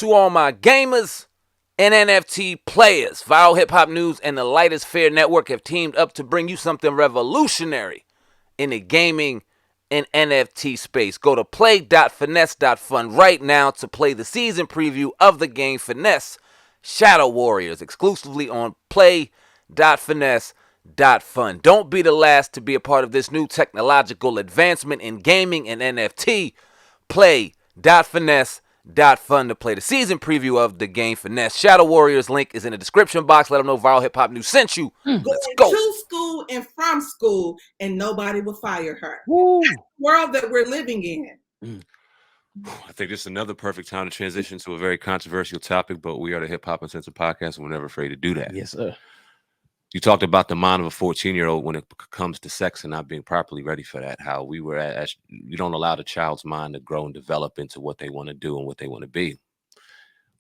To all my gamers and NFT players, Viral Hip Hop News and the Lightest Fair Network have teamed up to bring you something revolutionary in the gaming and NFT space. Go to play.finesse.fun right now to play the season preview of the game Finesse Shadow Warriors exclusively on play.finesse.fun. Don't be the last to be a part of this new technological advancement in gaming and NFT. Play.finesse.fun to play the season preview of the game Finesse Shadow Warriors. Link is in the description box. Let them know Viral Hip Hop News sent you. Let's go. To school and from school, and nobody will fire her. That's the world that we're living in. I think this is another perfect time to transition to a very controversial topic, but we are the Hip Hop Uncensored Podcast, and we're never afraid to do that. Yes, sir. You talked about the mind of a 14-year-old when it comes to sex and not being properly ready for that. How we were you don't allow the child's mind to grow and develop into what they want to do and what they want to be.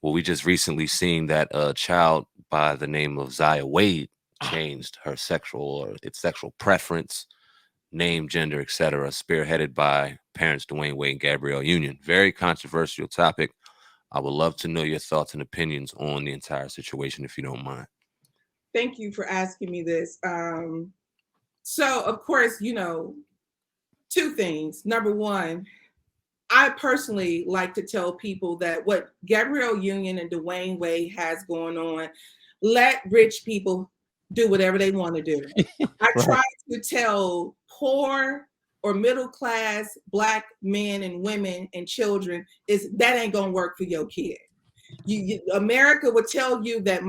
Well, we just recently seen that a child by the name of Zaya Wade changed her its sexual preference, name, gender, etc., spearheaded by parents Dwayne Wade and Gaberielle Union. Very controversial topic. I would love to know your thoughts and opinions on the entire situation, if you don't mind. Thank you for asking me this. So, of course, two things. Number one, I personally like to tell people that what Gaberielle Union and Dwayne Wade has going on, let rich people do whatever they want to do. I try to tell poor or middle class Black men and women and children that ain't gonna work for your kid. America would tell you that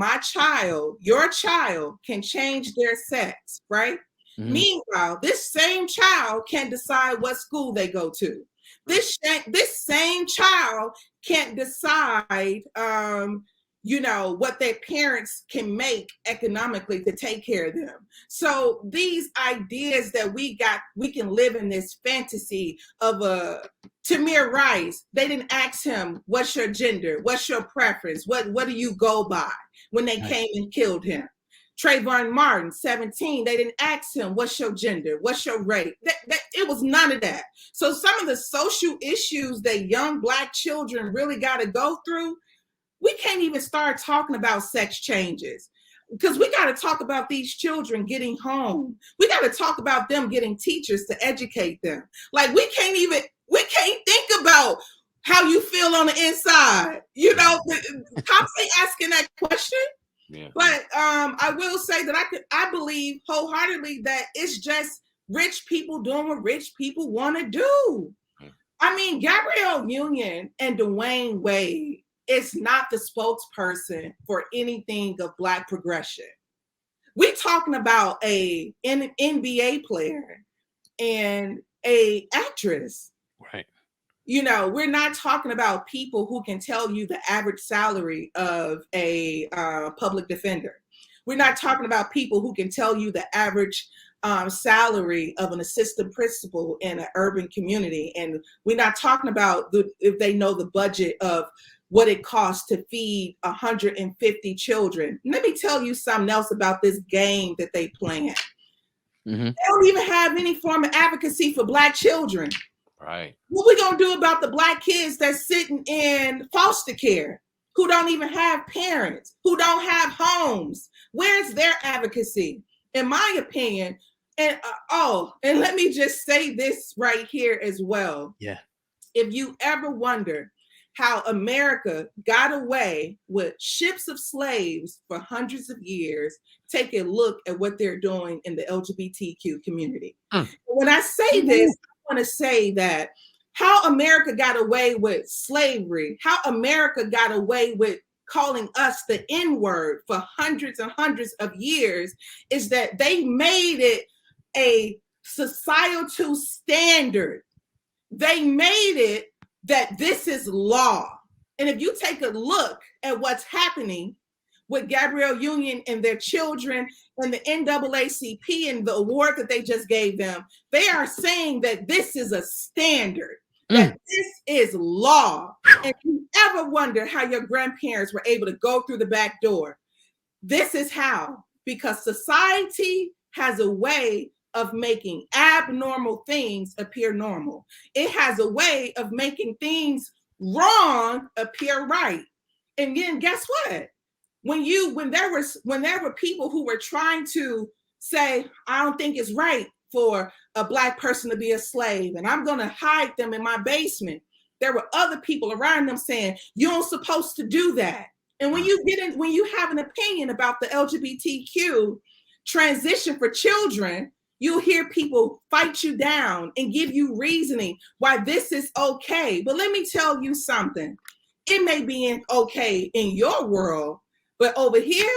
your child can change their sex, right? Mm-hmm. Meanwhile, this same child can decide what school they go to. This same child can't decide, what their parents can make economically to take care of them. So these ideas that we can live in this fantasy of Tamir Rice, they didn't ask him, what's your gender? What's your preference? What do you go by when they came and killed him? Trayvon Martin, 17, they didn't ask him, what's your gender? What's your race? It was none of that. So some of the social issues that young Black children really got to go through, we can't even start talking about sex changes because we got to talk about these children getting home. We got to talk about them getting teachers to educate them. Like we can't think about how you feel on the inside. Cops ain't asking that question. Yeah. But I will say that I believe wholeheartedly that it's just rich people doing what rich people want to do. I mean, Gaberielle Union and Dwayne Wade is not the spokesperson for anything of Black progression. We're talking about an NBA player and a actress. Right. We're not talking about people who can tell you the average salary of a public defender. We're not talking about people who can tell you the average salary of an assistant principal in an urban community. And we're not talking about if they know the budget of what it costs to feed 150 children. Let me tell you something else about this game that they playing. Mm-hmm. They don't even have any form of advocacy for Black children. Right. What we gonna do about the Black kids that's sitting in foster care, who don't even have parents, who don't have homes? Where's their advocacy? In my opinion, and let me just say this right here as well. Yeah. If you ever wonder how America got away with ships of slaves for hundreds of years, take a look at what they're doing in the LGBTQ community. When I say this, I want to say that how America got away with slavery, how America got away with calling us the N-word for hundreds and hundreds of years is that they made it a societal standard. They made it that this is law. And if you take a look at what's happening with Gaberielle Union and their children and the NAACP and the award that they just gave them, they are saying that this is a standard, that this is law. And if you ever wonder how your grandparents were able to go through the back door, this is how, because society has a way of making abnormal things appear normal. It has a way of making things wrong appear right. And then guess what? When there were people who were trying to say, I don't think it's right for a Black person to be a slave, and I'm gonna hide them in my basement, there were other people around them saying, you aren't supposed to do that. And when you have an opinion about the LGBTQ transition for children, you'll hear people fight you down and give you reasoning why this is okay. But let me tell you something. It may be okay in your world, but over here,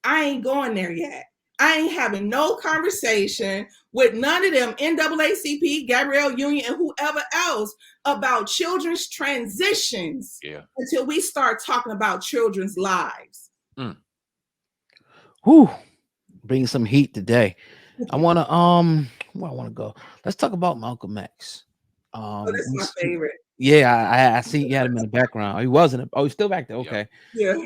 I ain't going there yet. I ain't having no conversation with none of them, NAACP, Gaberielle Union, and whoever else about children's transitions until we start talking about children's lives. Whew. Bringing some heat today. I want to, where I want to go. Let's talk about Malcolm X. That's my favorite. Yeah, I see you had him in the background. Oh, he wasn't. Oh, he's still back there. Okay. Yeah.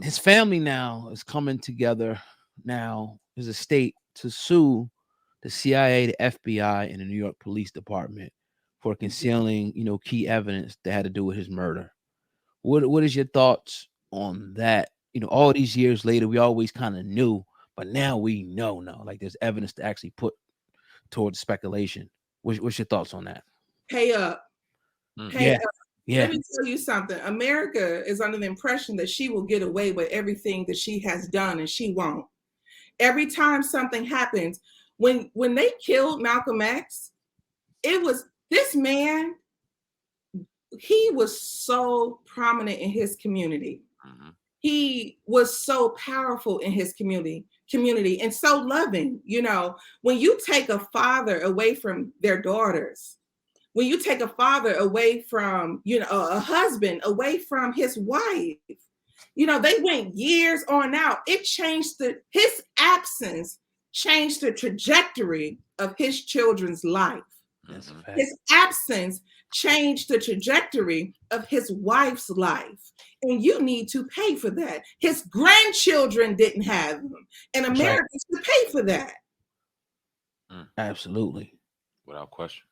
His family now is coming together. Now his estate to sue the CIA, the FBI, and the New York Police Department for concealing, key evidence that had to do with his murder. What is your thoughts on that? All these years later, we always kind of knew, but now we know now. Like there's evidence to actually put towards speculation. What's your thoughts on that? Pay up. Pay up. Yeah. Let me tell you something. America is under the impression that she will get away with everything that she has done, and she won't. Every time something happens, when they killed Malcolm X, it was this man, he was so prominent in his community. He was so powerful in his community and so loving. When you take a father away from their daughters, when you take a father away from, a husband away from his wife, they went years on out. It changed his absence changed the trajectory of his children's life. His absence changed the trajectory of his wife's life. And you need to pay for that. His grandchildren didn't have him. And Americans should pay for that. Absolutely. Without question.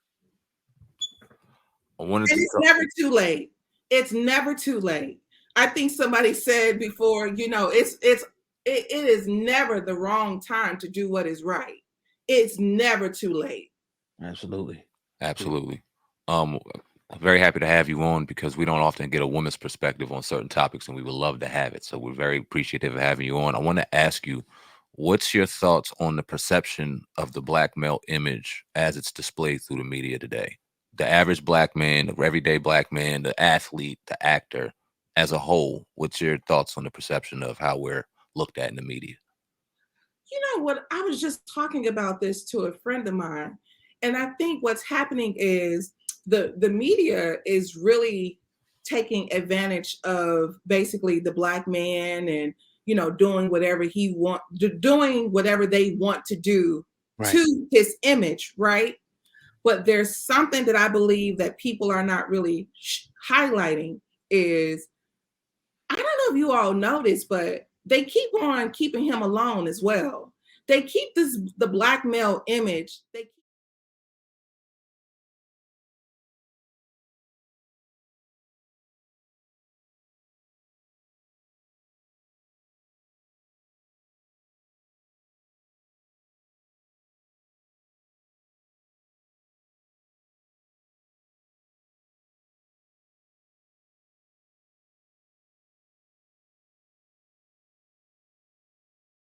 And it's never too late. It's never too late. I think somebody said before, it is never the wrong time to do what is right. It's never too late. Absolutely. I'm very happy to have you on because we don't often get a woman's perspective on certain topics, and we would love to have it. So we're very appreciative of having you on. I want to ask you, what's your thoughts on the perception of the Black male image as it's displayed through the media today? The average Black man, the everyday Black man, the athlete, the actor as a whole. What's your thoughts on the perception of how we're looked at in the media? You know what? I was just talking about this to a friend of mine. And I think what's happening is the media is really taking advantage of basically the Black man and, doing whatever doing whatever they want to do to his image, right? But there's something that I believe that people are not really highlighting is, I don't know if you all noticed, but they keep on keeping him alone as well. They keep the Black male image. They keep